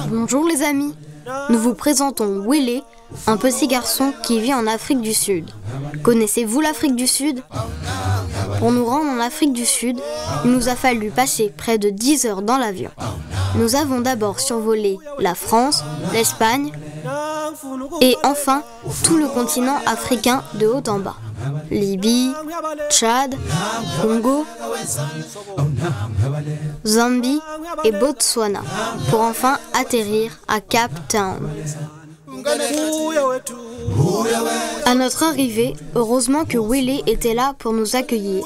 Bonjour les amis, nous vous présentons Wele, un petit garçon qui vit en Afrique du Sud. Connaissez-vous l'Afrique du Sud ? Pour nous rendre en Afrique du Sud, il nous a fallu passer près de 10 heures dans l'avion. Nous avons d'abord survolé la France, l'Espagne et enfin tout le continent africain de haut en bas. Libye, Tchad, Congo, Zambie et Botswana, pour enfin atterrir à Cape Town. À notre arrivée, heureusement que Wele était là pour nous accueillir.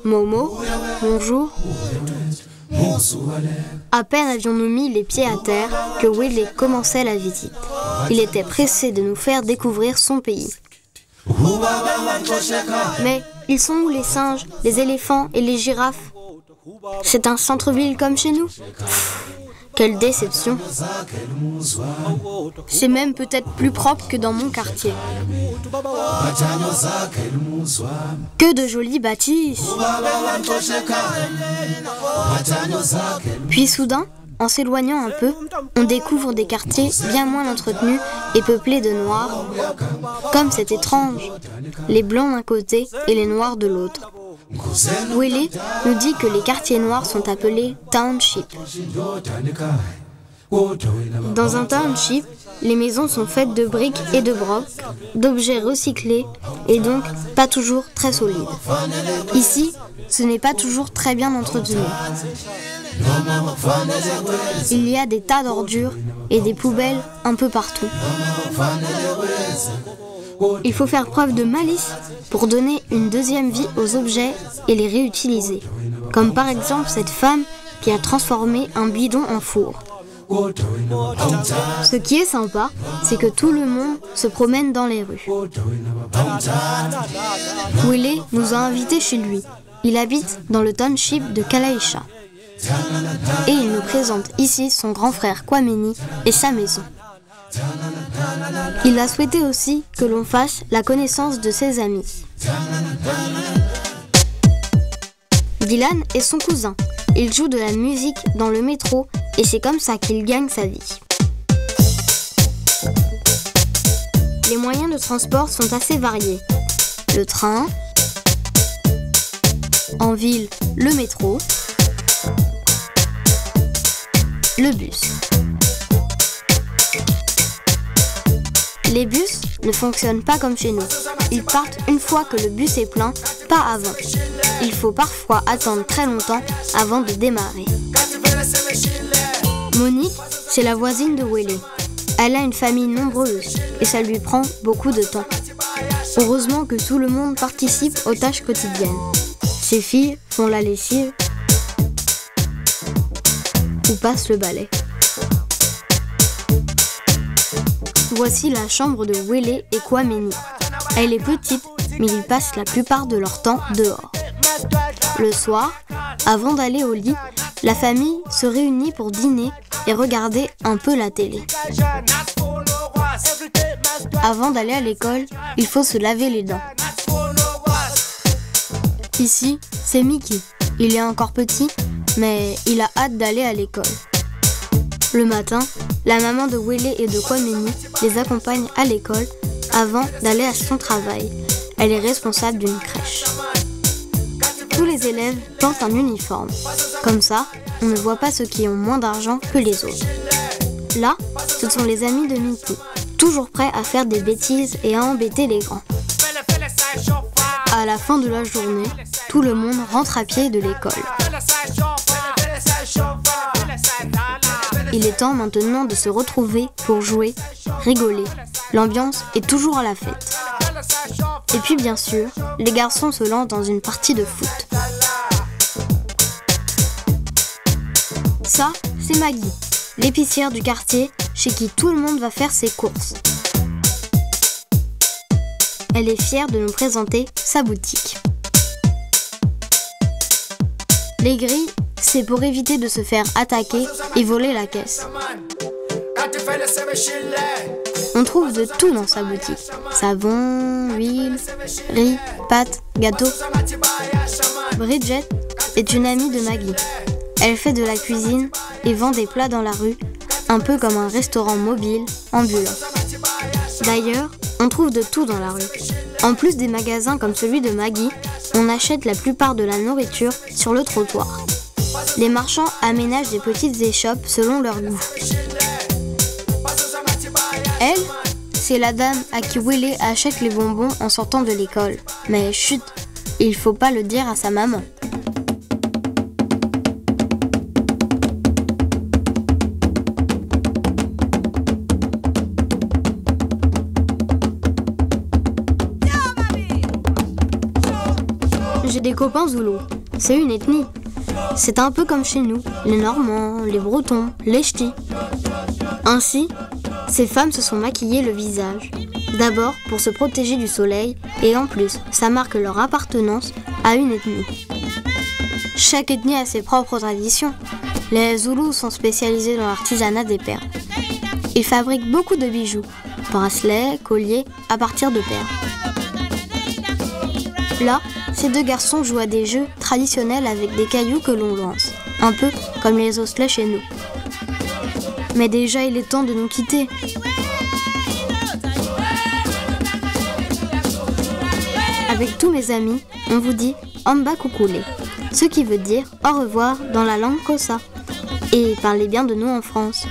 Momo, bonjour. À peine avions-nous mis les pieds à terre que Wele commençait la visite. Il était pressé de nous faire découvrir son pays. Mais ils sont où les singes, les éléphants et les girafes ? C'est un centre-ville comme chez nous ? Quelle déception! C'est même peut-être plus propre que dans mon quartier. Que de jolies bâtisses! Puis soudain, en s'éloignant un peu, on découvre des quartiers bien moins entretenus et peuplés de noirs. Comme c'est étrange, les blancs d'un côté et les noirs de l'autre. Wele nous dit que les quartiers noirs sont appelés townships. Dans un township, les maisons sont faites de briques et de brocs, d'objets recyclés et donc pas toujours très solides. Ici, ce n'est pas toujours très bien entretenu. Il y a des tas d'ordures et des poubelles un peu partout. Il faut faire preuve de malice pour donner une deuxième vie aux objets et les réutiliser. Comme par exemple cette femme qui a transformé un bidon en four. Ce qui est sympa, c'est que tout le monde se promène dans les rues. Wele nous a invités chez lui. Il habite dans le township de Kalaisha. Et il nous présente ici son grand frère Kwameni et sa maison. Il a souhaité aussi que l'on fasse la connaissance de ses amis. Dylan est son cousin. Il joue de la musique dans le métro et c'est comme ça qu'il gagne sa vie. Les moyens de transport sont assez variés. Le train, en ville, le métro, le bus. Les bus ne fonctionnent pas comme chez nous. Ils partent une fois que le bus est plein, pas avant. Il faut parfois attendre très longtemps avant de démarrer. Monique, c'est la voisine de Wele. Elle a une famille nombreuse et ça lui prend beaucoup de temps. Heureusement que tout le monde participe aux tâches quotidiennes. Ses filles font la lessive ou passent le balai. Voici la chambre de Wele et Kwameni. Elle est petite, mais ils passent la plupart de leur temps dehors. Le soir, avant d'aller au lit, la famille se réunit pour dîner et regarder un peu la télé. Avant d'aller à l'école, il faut se laver les dents. Ici, c'est Mickey. Il est encore petit, mais il a hâte d'aller à l'école. Le matin, la maman de Wele et de Kwameni les accompagne à l'école avant d'aller à son travail. Elle est responsable d'une crèche. Tous les élèves portent un uniforme. Comme ça, on ne voit pas ceux qui ont moins d'argent que les autres. Là, ce sont les amis de Mickey, toujours prêts à faire des bêtises et à embêter les grands. À la fin de la journée, tout le monde rentre à pied de l'école. Il est temps maintenant de se retrouver pour jouer, rigoler. L'ambiance est toujours à la fête. Et puis bien sûr, les garçons se lancent dans une partie de foot. Ça, c'est Maggie, l'épicière du quartier chez qui tout le monde va faire ses courses. Elle est fière de nous présenter sa boutique. Les grilles, c'est pour éviter de se faire attaquer et voler la caisse. On trouve de tout dans sa boutique. Savon, huile, riz, pâtes, gâteaux. Bridget est une amie de Maggie. Elle fait de la cuisine et vend des plats dans la rue, un peu comme un restaurant mobile, ambulant. D'ailleurs, on trouve de tout dans la rue. En plus des magasins comme celui de Maggie, on achète la plupart de la nourriture sur le trottoir. Les marchands aménagent des petites échoppes selon leur goût. Elle, c'est la dame à qui Willie achète les bonbons en sortant de l'école. Mais chut, il faut pas le dire à sa maman. J'ai des copains zoulous. C'est une ethnie. C'est un peu comme chez nous, les Normands, les Bretons, les Ch'tis. Ainsi, ces femmes se sont maquillées le visage. D'abord pour se protéger du soleil et en plus, ça marque leur appartenance à une ethnie. Chaque ethnie a ses propres traditions. Les Zoulous sont spécialisés dans l'artisanat des perles. Ils fabriquent beaucoup de bijoux, bracelets, colliers à partir de perles. Là, ces deux garçons jouent à des jeux traditionnels avec des cailloux que l'on lance, un peu comme les osselets chez nous. Mais déjà, il est temps de nous quitter. Avec tous mes amis, on vous dit Amba Kukule, ce qui veut dire au revoir dans la langue Xhosa. Et parlez bien de nous en France.